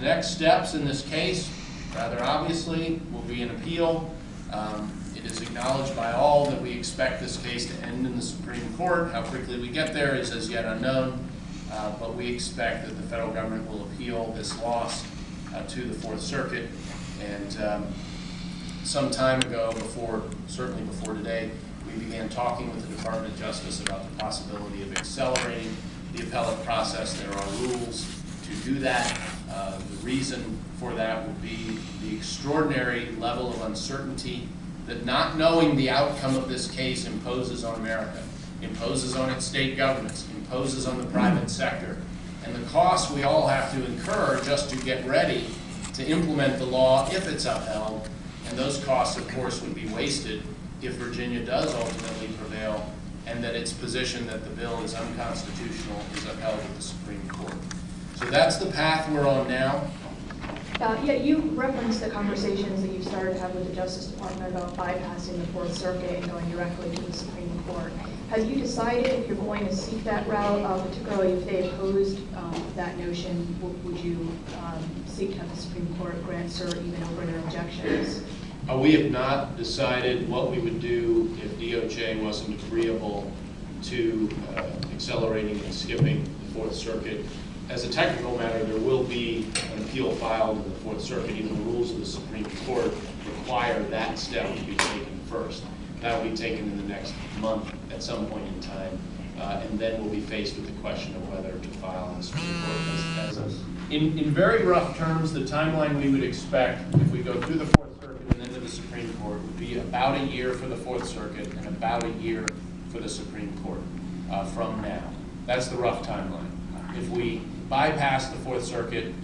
next steps in this case, rather obviously, will be an appeal. It is acknowledged by all that we expect this case to end in the Supreme Court. How quickly we get there is as yet unknown, but we expect that the federal government will appeal this loss to the Fourth Circuit. And some time ago, certainly before today, we began talking with the Department of Justice about the possibility of accelerating the appellate process. There are rules to do that. The reason for that would be the extraordinary level of uncertainty that not knowing the outcome of this case imposes on America, imposes on its state governments, imposes on the private sector, and the costs we all have to incur just to get ready to implement the law if it's upheld. And those costs, of course, would be wasted if Virginia does ultimately prevail and that its position that the bill is unconstitutional is upheld at the Supreme Court. So that's the path we're on now. Yeah, you referenced the conversations that you started to have with the Justice Department about bypassing the Fourth Circuit and going directly to the Supreme Court. Have you decided if you're going to seek that route, particularly if they opposed that notion, would you seek to have the Supreme Court grant cert even over their objections? We have not decided what we would do if DOJ wasn't agreeable to accelerating and skipping the Fourth Circuit. As a technical matter, there will be an appeal filed in the Fourth Circuit. Even the rules of the Supreme Court require that step to be taken first. That will be taken in the next month at some point in time, and then we'll be faced with the question of whether to file in the Supreme Court. In very rough terms, the timeline we would expect if we go through the Fourth Circuit and then to the Supreme Court would be about a year for the Fourth Circuit and about a year for the Supreme Court from now. That's the rough timeline. If we bypass the Fourth Circuit,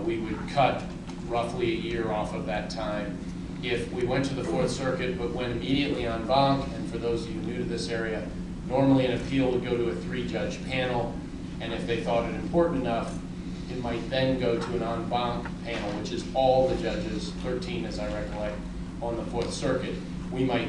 we would cut roughly a year off of that time. If we went to the Fourth Circuit but went immediately en banc, and for those of you new to this area, normally an appeal would go to a 3-judge panel, and if they thought it important enough, it might then go to an en banc panel, which is all the judges, 13 as I recollect, on the Fourth Circuit. We might,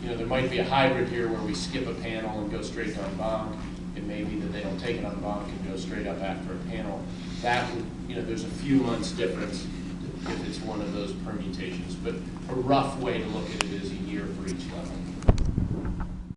there might be a hybrid here where we skip a panel and go straight to en banc. It may be that they don't take it en banc and go straight up after a panel. That would, there's a few months difference if it's one of those permutations, but a rough way to look at it is a year for each level.